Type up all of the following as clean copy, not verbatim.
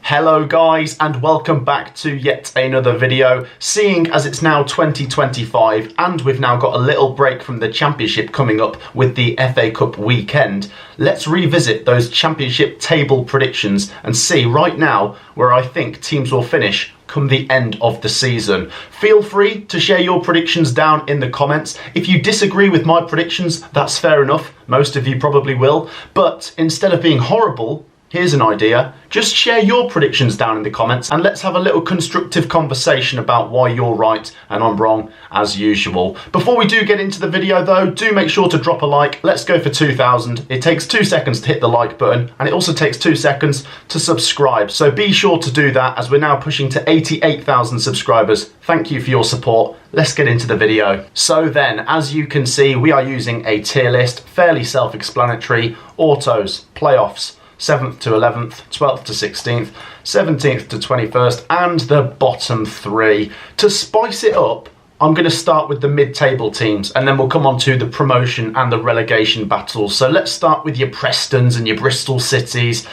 Hello guys, and welcome back to yet another video. Seeing as it's now 2025 and we've now got a little break from the Championship coming up with the FA Cup weekend, let's revisit those Championship table predictions and see right now where I think teams will finish come the end of the season. Feel free to share your predictions down in the comments. If you disagree with my predictions, that's fair enough. Most of you probably will. But instead of being horrible, here's an idea. Just share your predictions down in the comments and let's have a little constructive conversation about why you're right and I'm wrong as usual. Before we do get into the video though, do make sure to drop a like. Let's go for 2,000. It takes 2 seconds to hit the like button and it also takes 2 seconds to subscribe. So be sure to do that as we're now pushing to 88,000 subscribers. Thank you for your support. Let's get into the video. So then, as you can see, we are using a tier list, fairly self-explanatory. Autos, playoffs, 7th to 11th, 12th to 16th, 17th to 21st, and the bottom 3. To spice it up, I'm going to start with the mid-table teams, and then we'll come on to the promotion and the relegation battles. So let's start with your Prestons and your Bristol Cities,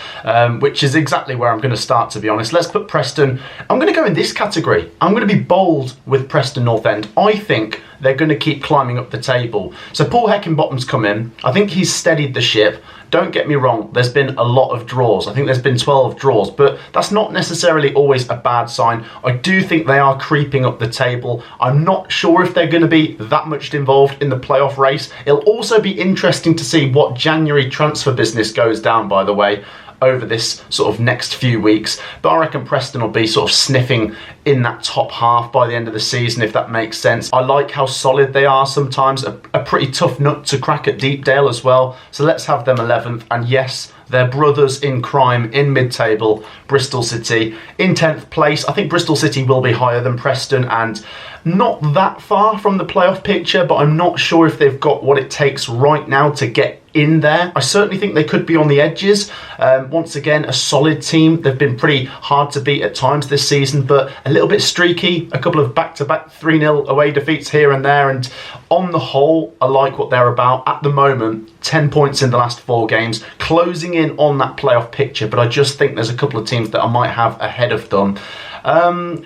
which is exactly where I'm going to start, to be honest. Let's put Preston. I'm going to go in this category. I'm going to be bold with Preston North End. I think they're going to keep climbing up the table. So Paul Heckingbottom's come in. I think he's steadied the ship. Don't get me wrong, there's been a lot of draws. I think there's been 12 draws, but that's not necessarily always a bad sign. I do think they are creeping up the table. I'm not sure if they're going to be that much involved in the playoff race. It'll also be interesting to see what January transfer business goes down, by the way, over this sort of next few weeks. But I reckon Preston will be sort of sniffing in that top half by the end of the season, if that makes sense. I like how solid they are sometimes, a pretty tough nut to crack at Deepdale as well. So let's have them 11th. And yes, they're brothers in crime in mid-table, Bristol City in 10th place. I think Bristol City will be higher than Preston and not that far from the playoff picture, but I'm not sure if they've got what it takes right now to get in there. I certainly think they could be on the edges. Once again, a solid team. They've been pretty hard to beat at times this season, but a little bit streaky. A couple of back-to-back 3-0 away defeats here and there. And on the whole, I like what they're about. At the moment, 10 points in the last 4 games, closing in on that playoff picture. But I just think there's a couple of teams that I might have ahead of them.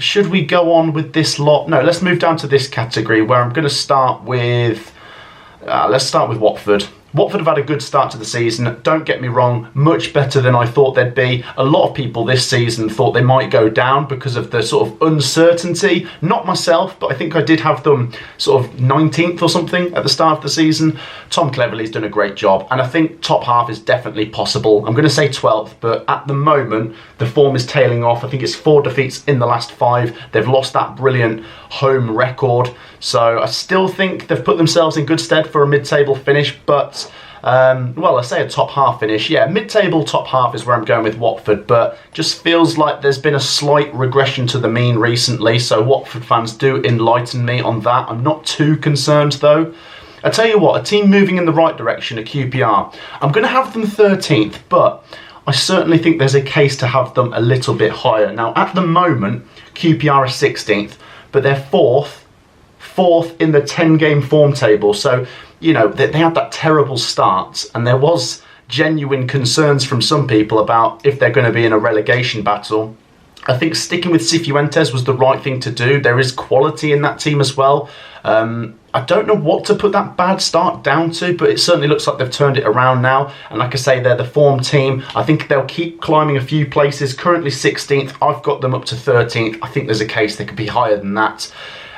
Should we go on with this lot? No, let's move down to this category where I'm going to start with... let's start with Watford. Watford have had a good start to the season. Don't get me wrong, much better than I thought they'd be. A lot of people this season thought they might go down because of the sort of uncertainty. Not myself, but I think I did have them sort of 19th or something at the start of the season. Tom Cleverley's done a great job, and I think top half is definitely possible. I'm going to say 12th, but at the moment, the form is tailing off. I think it's 4 defeats in the last 5. They've lost that brilliant home record. So I still think they've put themselves in good stead for a mid-table finish, but well, I say a top half finish. Yeah, mid-table top half is where I'm going with Watford, but just feels like there's been a slight regression to the mean recently, so Watford fans do enlighten me on that. I'm not too concerned though. I tell you what, a team moving in the right direction at QPR, I'm going to have them 13th, but I certainly think there's a case to have them a little bit higher. Now, at the moment, QPR are 16th, but they're fourth in the 10-game form table. So, you know, they had that terrible start, and there was genuine concerns from some people about if they're going to be in a relegation battle. I think sticking with Cifuentes was the right thing to do. There is quality in that team as well. I don't know what to put that bad start down to, but it certainly looks like they've turned it around now. And like I say, they're the form team. I think they'll keep climbing a few places. Currently 16th. I've got them up to 13th. I think there's a case they could be higher than that.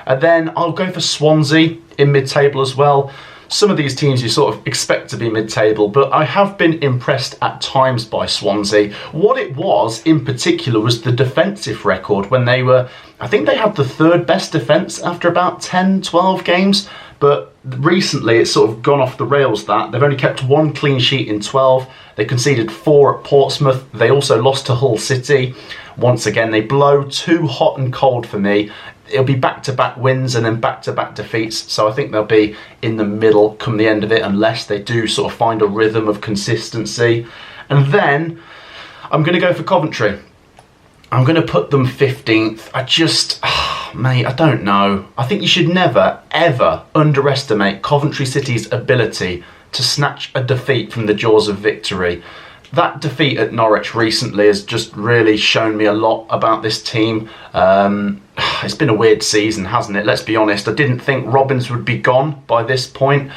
And then I'll go for Swansea in mid-table as well. Some of these teams you sort of expect to be mid-table, but I have been impressed at times by Swansea. What it was in particular was the defensive record when they were, I think they had the 3rd best defence after about 10, 12 games, but recently it's sort of gone off the rails that. They've only kept 1 clean sheet in 12. They conceded 4 at Portsmouth. They also lost to Hull City. Once again, they blow too hot and cold for me. It'll be back-to-back wins and then back-to-back defeats. So I think they'll be in the middle come the end of it unless they do sort of find a rhythm of consistency. And then I'm going to go for Coventry. I'm going to put them 15th. Mate, I don't know. I think you should never, ever underestimate Coventry City's ability to snatch a defeat from the jaws of victory. That defeat at Norwich recently has just really shown me a lot about this team. It's been a weird season, hasn't it? Let's be honest. I didn't think Robins would be gone by this point.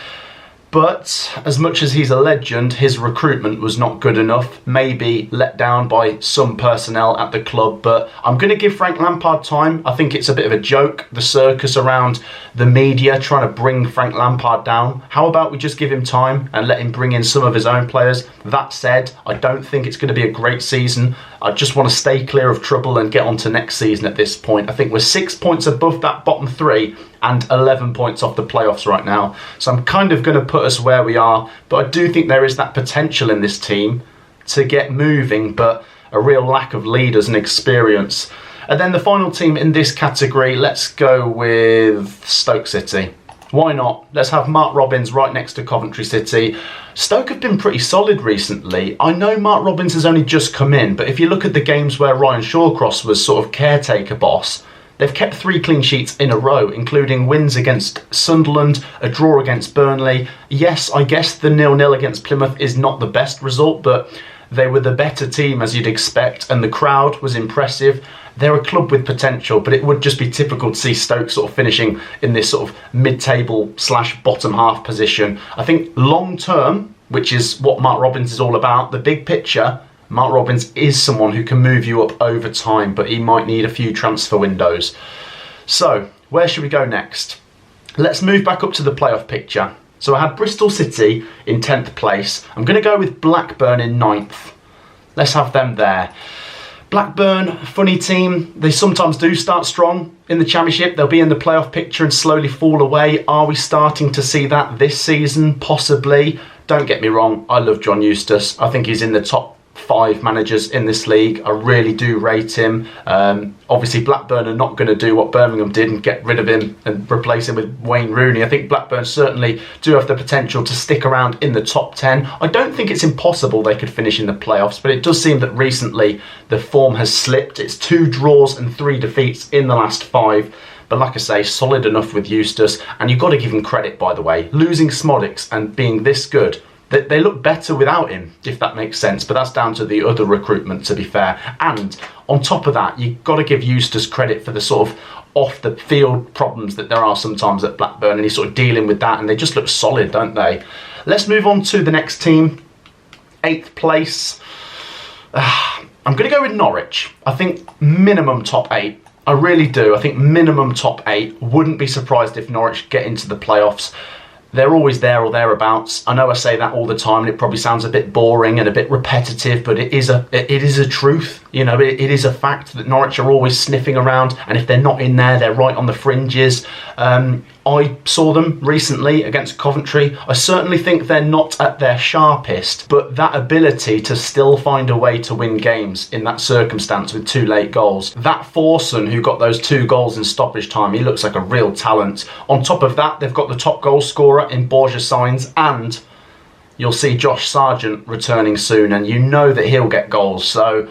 But as much as he's a legend, his recruitment was not good enough. Maybe let down by some personnel at the club. But I'm going to give Frank Lampard time. I think it's a bit of a joke, the circus around the media trying to bring Frank Lampard down. How about we just give him time and let him bring in some of his own players? That said, I don't think it's going to be a great season. I just want to stay clear of trouble and get on to next season at this point. I think we're 6 points above that bottom three and 11 points off the playoffs right now. So I'm kind of going to put us where we are. But I do think there is that potential in this team to get moving, but a real lack of leaders and experience. And then the final team in this category, let's go with Stoke City. Why not? Let's have Mark Robins right next to Coventry City. Stoke have been pretty solid recently. I know Mark Robins has only just come in, but if you look at the games where Ryan Shawcross was sort of caretaker boss, they've kept 3 clean sheets in a row, including wins against Sunderland, a draw against Burnley. Yes, I guess the 0-0 against Plymouth is not the best result, but they were the better team as you'd expect, and the crowd was impressive. They're a club with potential, but it would just be typical to see Stoke sort of finishing in this sort of mid-table / bottom half position. I think long term, which is what Mark Robins is all about, the big picture, Mark Robins is someone who can move you up over time, but he might need a few transfer windows. So, where should we go next? Let's move back up to the playoff picture. So I had Bristol City in 10th place. I'm going to go with Blackburn in 9th. Let's have them there. Blackburn, funny team. They sometimes do start strong in the Championship. They'll be in the playoff picture and slowly fall away. Are we starting to see that this season? Possibly. Don't get me wrong, I love John Eustace. I think he's in the top 5 managers in this league. I really do rate him. Obviously Blackburn are not going to do what Birmingham did and get rid of him and replace him with Wayne Rooney. I think Blackburn certainly do have the potential to stick around in the top 10. I don't think it's impossible they could finish in the playoffs, but it does seem that recently the form has slipped. It's 2 draws and 3 defeats in the last 5. But like I say, solid enough with Eustace, and you've got to give him credit, by the way. Losing Smodics and being this good, they look better without him, if that makes sense, but that's down to the other recruitment, to be fair. And on top of that, you've got to give Eustace credit for the sort of off-the-field problems that there are sometimes at Blackburn, and he's sort of dealing with that, and they just look solid, don't they? Let's move on to the next team. 8th place. I'm going to go with Norwich. I think minimum top 8. I really do. I think minimum top 8. Wouldn't be surprised if Norwich get into the playoffs. They're always there or thereabouts. I know I say that all the time, and it probably sounds a bit boring and a bit repetitive, but it is a truth. You know, it is a fact that Norwich are always sniffing around, and if they're not in there, they're right on the fringes. I saw them recently against Coventry. I certainly think they're not at their sharpest, but that ability to still find a way to win games in that circumstance with 2 late goals. That Forson, who got those 2 goals in stoppage time, he looks like a real talent. On top of that, they've got the top goal scorer in Borja Sainz, and you'll see Josh Sargent returning soon, and you know that he'll get goals. So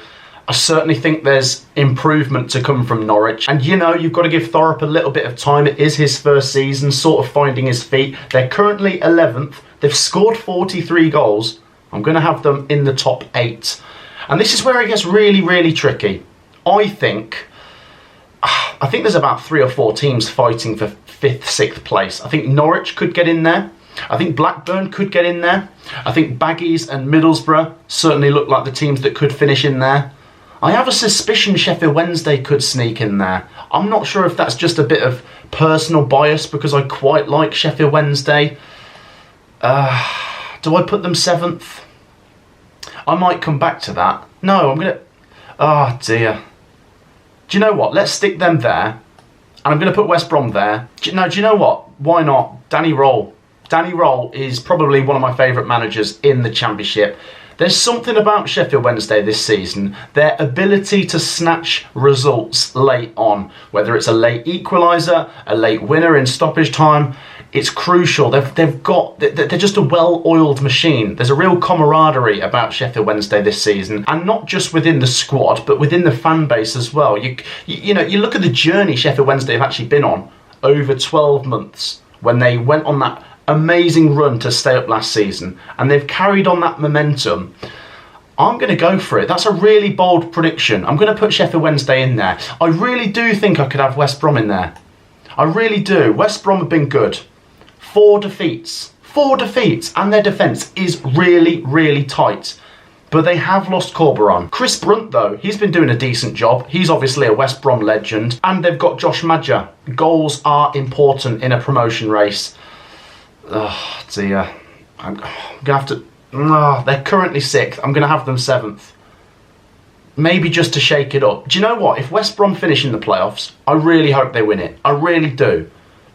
I certainly think there's improvement to come from Norwich. And you know, you've got to give Thorpe a little bit of time. It is his first season, sort of finding his feet. They're currently 11th. They've scored 43 goals. I'm going to have them in the top 8. And this is where it gets really, really tricky. I think there's about 3 or 4 teams fighting for 5th, 6th place. I think Norwich could get in there. I think Blackburn could get in there. I think Baggies and Middlesbrough certainly look like the teams that could finish in there. I have a suspicion Sheffield Wednesday could sneak in there. I'm not sure if that's just a bit of personal bias because I quite like Sheffield Wednesday. Do I put them 7th? I might come back to that. No, I'm going to... Oh, dear. Do you know what? Let's stick them there. And I'm going to put West Brom there. Do you know what? Why not? Danny Roll. Danny Roll is probably one of my favourite managers in the Championship. There's something about Sheffield Wednesday this season, their ability to snatch results late on, whether it's a late equaliser, a late winner in stoppage time, it's crucial. They're just a well-oiled machine. There's a real camaraderie about Sheffield Wednesday this season, and not just within the squad, but within the fan base as well. You look at the journey Sheffield Wednesday have actually been on over 12 months when they went on that amazing run to stay up last season, and they've carried on that momentum. I'm going to go for it. That's a really bold prediction. I'm going to put Sheffield Wednesday in there. I really do think I could have West Brom in there. I really do. West Brom have been good. 4 defeats. 4 defeats. And their defence is really, really tight. But they have lost Corberon. Chris Brunt, though, he's been doing a decent job. He's obviously a West Brom legend. And they've got Josh Madger. Goals are important in a promotion race. Oh, dear. I'm going to have to... they're currently 6th. I'm going to have them 7th. Maybe just to shake it up. Do you know what? If West Brom finish in the playoffs, I really hope they win it. I really do.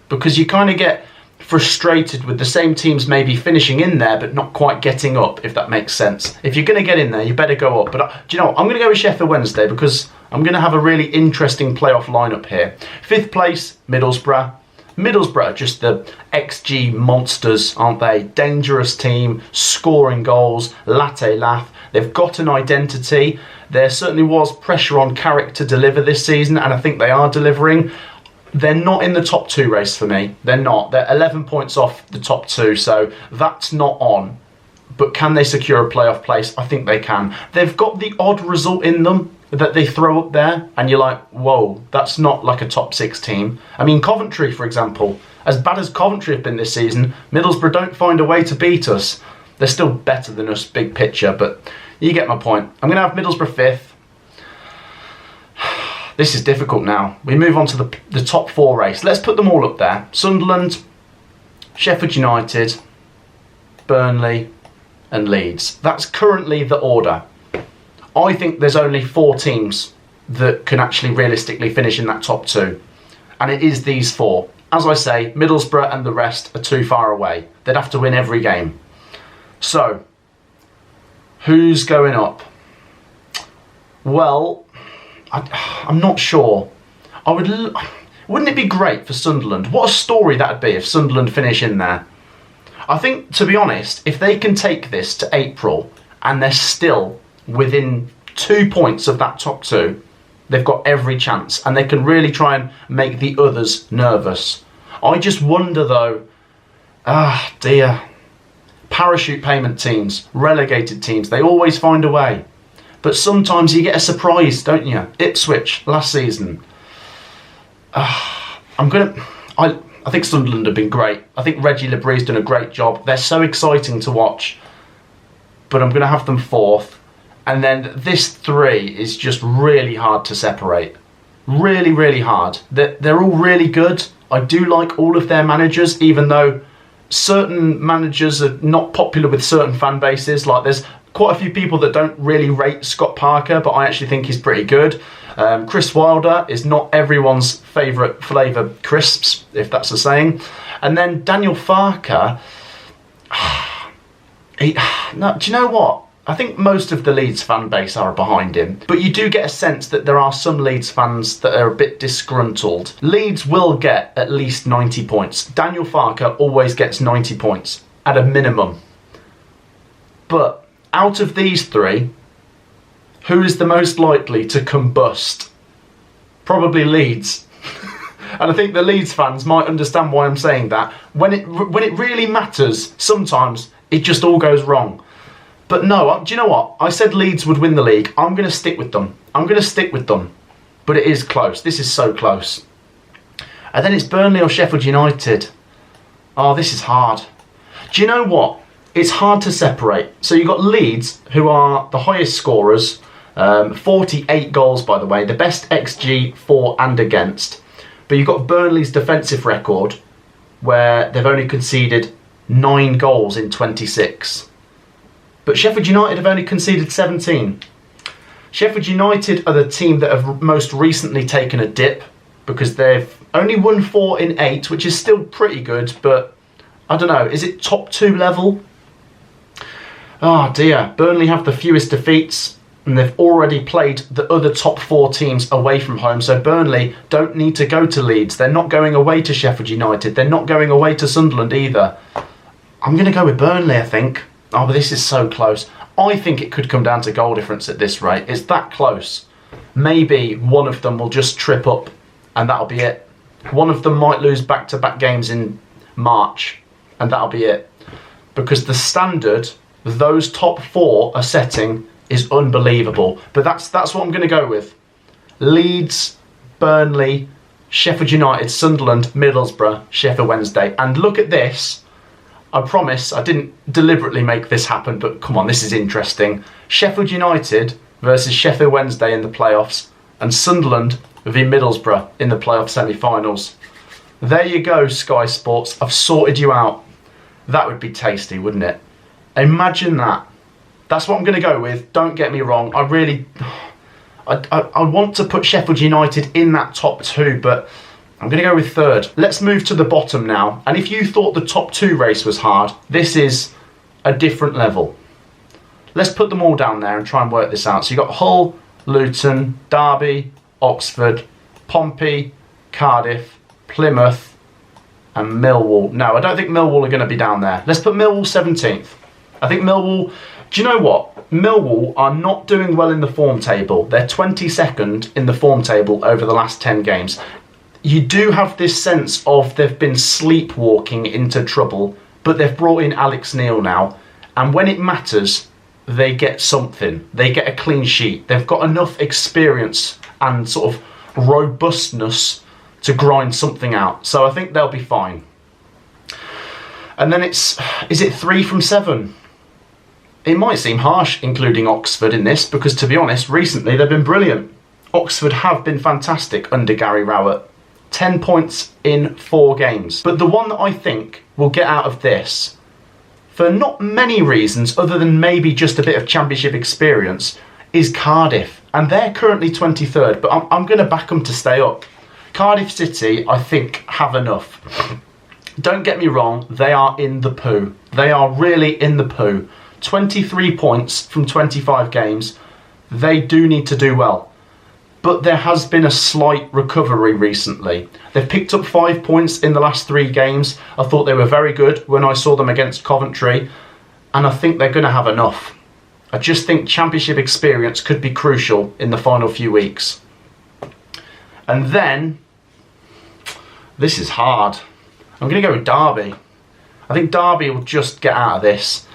Because you kind of get frustrated with the same teams maybe finishing in there but not quite getting up, if that makes sense. If you're going to get in there, you better go up. But do you know what? I'm going to go with Sheffield Wednesday because I'm going to have a really interesting playoff lineup here. 5th place, Middlesbrough. Middlesbrough are just the XG monsters, aren't they? Dangerous team, scoring goals, latte laugh. They've got an identity. There certainly was pressure on Carrick to deliver this season, and I think they are delivering. They're not in the top 2 race for me. They're not. They're 11 points off the top 2, so that's not on. But can they secure a playoff place? I think they can. They've got the odd result in them that they throw up there, and you're like, whoa, that's not like a top 6 team. I mean, Coventry, for example, as bad as Coventry have been this season, Middlesbrough don't find a way to beat us. They're still better than us, big picture, but you get my point. I'm going to have Middlesbrough 5th. This is difficult now. We move on to the top 4 race. Let's put them all up there. Sunderland, Sheffield United, Burnley, and Leeds. That's currently the order. I think there's only 4 teams that can actually realistically finish in that top 2. And it is these 4. As I say, Middlesbrough and the rest are too far away. They'd have to win every game. So, who's going up? Well, I'm not sure. Wouldn't it be great for Sunderland? What a story that'd be if Sunderland finish in there. I think, to be honest, if they can take this to April and they're still within 2 points of that top 2, they've got every chance and they can really try and make the others nervous. I just wonder though, dear, parachute payment teams, relegated teams, they always find a way. But sometimes you get a surprise, don't you? Ipswich last season. I think Sunderland have been great. I think Reggie Lebrie's done a great job. They're so exciting to watch. But I'm going to have them 4th. And then this 3 is just really hard to separate. Really, really hard. They're all really good. I do like all of their managers, even though certain managers are not popular with certain fan bases. Like there's quite a few people that don't really rate Scott Parker, but I actually think he's pretty good. Chris Wilder is not everyone's favourite flavour crisps, if that's a saying. And then Daniel Farker, do you know what? I think most of the Leeds fan base are behind him, but you do get a sense that there are some Leeds fans that are a bit disgruntled. Leeds will get at least 90 points. Daniel Farker always gets 90 points, at a minimum. But out of these 3, who is the most likely to combust? Probably Leeds. And I think the Leeds fans might understand why I'm saying that. When it really matters, sometimes it just all goes wrong. But no, do you know what? I said Leeds would win the league. I'm going to stick with them. But it is close. This is so close. And then it's Burnley or Sheffield United. Oh, this is hard. Do you know what? It's hard to separate. So you've got Leeds, who are the highest scorers. 48 goals, by the way. The best XG for and against. But you've got Burnley's defensive record, where they've only conceded 9 goals in 26. But Sheffield United have only conceded 17. Sheffield United are the team that have most recently taken a dip because they've only won 4 in 8, which is still pretty good, but I don't know, is it top 2 level? Oh dear, Burnley have the fewest defeats and they've already played the other top 4 teams away from home, so Burnley don't need to go to Leeds. They're not going away to Sheffield United. They're not going away to Sunderland either. I'm going to go with Burnley, I think. Oh, but this is so close. I think it could come down to goal difference at this rate. It's that close. Maybe one of them will just trip up and that'll be it. One of them might lose back-to-back games in March and that'll be it. Because the standard those top 4 are setting is unbelievable. But that's what I'm going to go with. Leeds, Burnley, Sheffield United, Sunderland, Middlesbrough, Sheffield Wednesday. And look at this. I promise I didn't deliberately make this happen, but come on, this is interesting. Sheffield United versus Sheffield Wednesday in the playoffs, and Sunderland v Middlesbrough in the playoff semi-finals. There you go, Sky Sports. I've sorted you out. That would be tasty, wouldn't it? Imagine that. That's what I'm going to go with. Don't get me wrong. I want to put Sheffield United in that top two, but I'm going to go with third. Let's move to the bottom now. And if you thought the top two race was hard, this is a different level. Let's put them all down there and try and work this out. So you've got Hull, Luton, Derby, Oxford, Pompey, Cardiff, Plymouth, and Millwall. No, I don't think Millwall are going to be down there. Let's put Millwall 17th. I think Millwall... Do you know what? Millwall are not doing well in the form table. They're 22nd in the form table over the last 10 games. You do have this sense of they've been sleepwalking into trouble, but they've brought in Alex Neil now. And when it matters, they get something. They get a clean sheet. They've got enough experience and sort of robustness to grind something out. So I think they'll be fine. And then is it 3 from 7? It might seem harsh including Oxford in this, because to be honest, recently they've been brilliant. Oxford have been fantastic under Gary Rowett. 10 points in 4 games. But the one that I think will get out of this, for not many reasons other than maybe just a bit of championship experience, is Cardiff. And they're currently 23rd, but I'm going to back them to stay up. Cardiff City, I think, have enough. Don't get me wrong, they are in the poo. They are really in the poo. 23 points from 25 games. They do need to do well. But there has been a slight recovery recently. They've picked up 5 points in the last 3 games. I thought they were very good when I saw them against Coventry. And I think they're going to have enough. I just think championship experience could be crucial in the final few weeks. And then, this is hard. I'm going to go with Derby. I think Derby will just get out of this.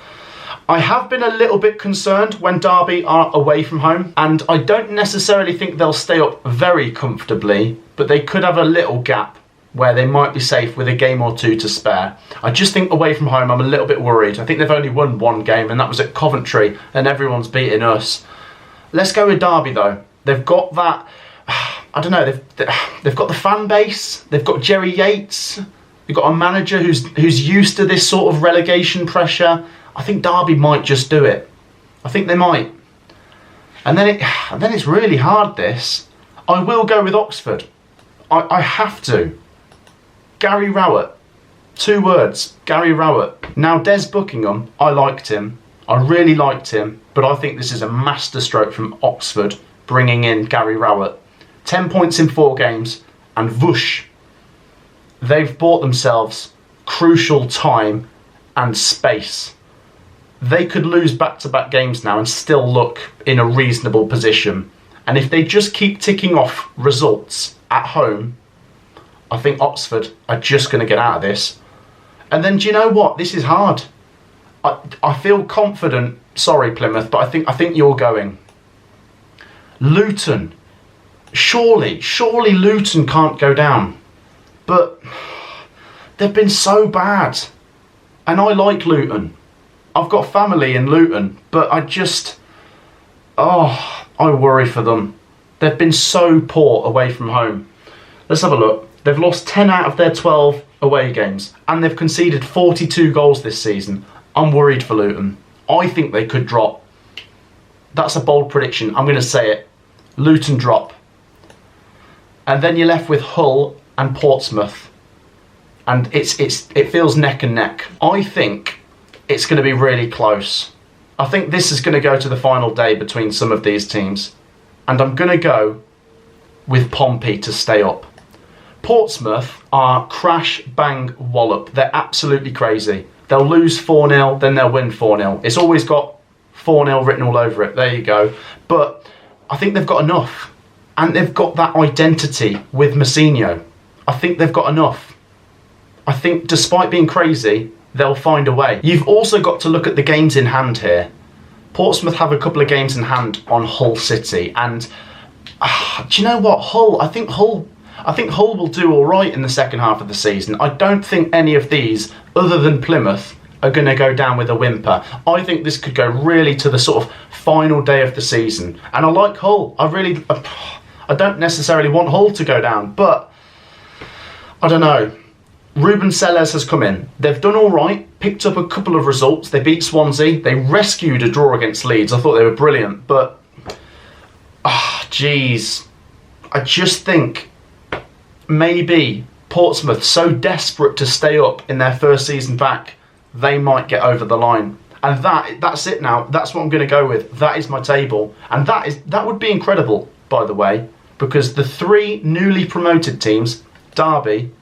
I have been a little bit concerned when Derby are away from home, and I don't necessarily think they'll stay up very comfortably, but they could have a little gap where they might be safe with a game or 2 to spare. I just think away from home I'm a little bit worried. I think they've only won 1 game, and that was at Coventry, and everyone's beating us. Let's go with Derby though. They've got that, I don't know, they've got the fan base, they've got Jerry Yates, they've got a manager who's used to this sort of relegation pressure. I think Derby might just do it. I think they might. And then it's really hard, this. I will go with Oxford. I have to. Gary Rowett. 2 words. Gary Rowett. Now, Des Buckingham, I liked him. I really liked him. But I think this is a masterstroke from Oxford, bringing in Gary Rowett. 10 points in 4 games. And whoosh. They've bought themselves crucial time and space. They could lose back-to-back games now and still look in a reasonable position. And if they just keep ticking off results at home, I think Oxford are just going to get out of this. And then, do you know what? This is hard. I feel confident. Sorry, Plymouth, but I think you're going. Luton. Surely Luton can't go down. But they've been so bad. And I like Luton. I've got family in Luton, but I worry for them. They've been so poor away from home. Let's have a look. They've lost 10 out of their 12 away games, and they've conceded 42 goals this season. I'm worried for Luton. I think they could drop. That's a bold prediction. I'm going to say it. Luton drop. And then you're left with Hull and Portsmouth. And it feels neck and neck. I think it's going to be really close. I think this is going to go to the final day between some of these teams. And I'm going to go with Pompey to stay up. Portsmouth are crash, bang, wallop. They're absolutely crazy. They'll lose 4-0, then they'll win 4-0. It's always got 4-0 written all over it. There you go. But I think they've got enough. And they've got that identity with Mousinho. I think they've got enough. I think despite being crazy, they'll find a way. You've also got to look at the games in hand here. Portsmouth have a couple of games in hand on Hull City, and do you know what? I think Hull will do all right in the second half of the season. I don't think any of these, other than Plymouth, are going to go down with a whimper. I think this could go really to the sort of final day of the season, and I like Hull. I don't necessarily want Hull to go down, but I don't know. Ruben Sellers has come in. They've done all right, picked up a couple of results. They beat Swansea. They rescued a draw against Leeds. I thought they were brilliant, but geez, I just think maybe Portsmouth, so desperate to stay up in their first season back, they might get over the line. And that's it now. That's what I'm going to go with. That is my table. And that would be incredible, by the way, because the 3 newly promoted teams, Derby,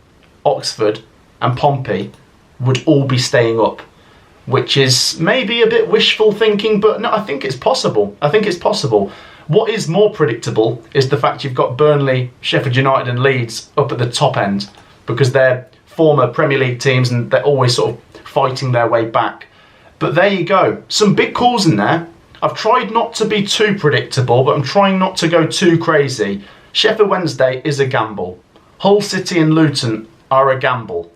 Oxford and Pompey, would all be staying up, which is maybe a bit wishful thinking, but no, I think it's possible. What is more predictable is the fact you've got Burnley, Sheffield United and Leeds up at the top end, because they're former Premier League teams and they're always sort of fighting their way back. But there you go. Some big calls in there. I've tried not to be too predictable, but I'm trying not to go too crazy. Sheffield Wednesday is a gamble. Hull City and Luton are a gamble.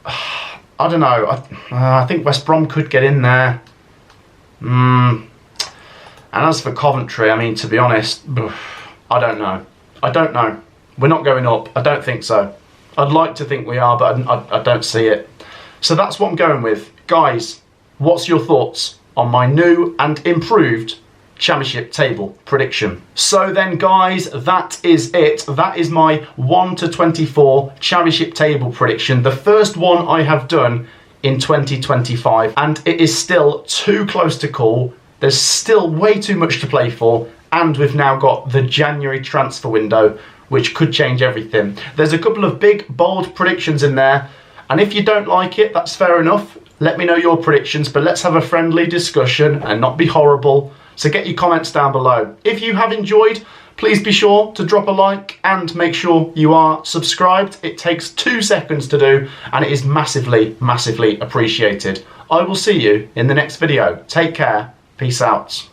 I don't know. I think West Brom could get in there. And as for Coventry, I mean, to be honest, I don't know. We're not going up. I don't think so. I'd like to think we are, but I don't see it. So that's what I'm going with. Guys, what's your thoughts on my new and improved Championship table prediction? So then, guys, that is it. That is my 1 to 24 Championship table prediction. The first one I have done in 2025, and it is still too close to call. There's still way too much to play for, and we've now got the January transfer window, which could change everything. There's a couple of big, bold predictions in there, and if you don't like it, that's fair enough. Let me know your predictions, but let's have a friendly discussion and not be horrible. So get your comments down below. If you have enjoyed, please be sure to drop a like and make sure you are subscribed. It takes 2 seconds to do, and it is massively, massively appreciated. I will see you in the next video. Take care. Peace out.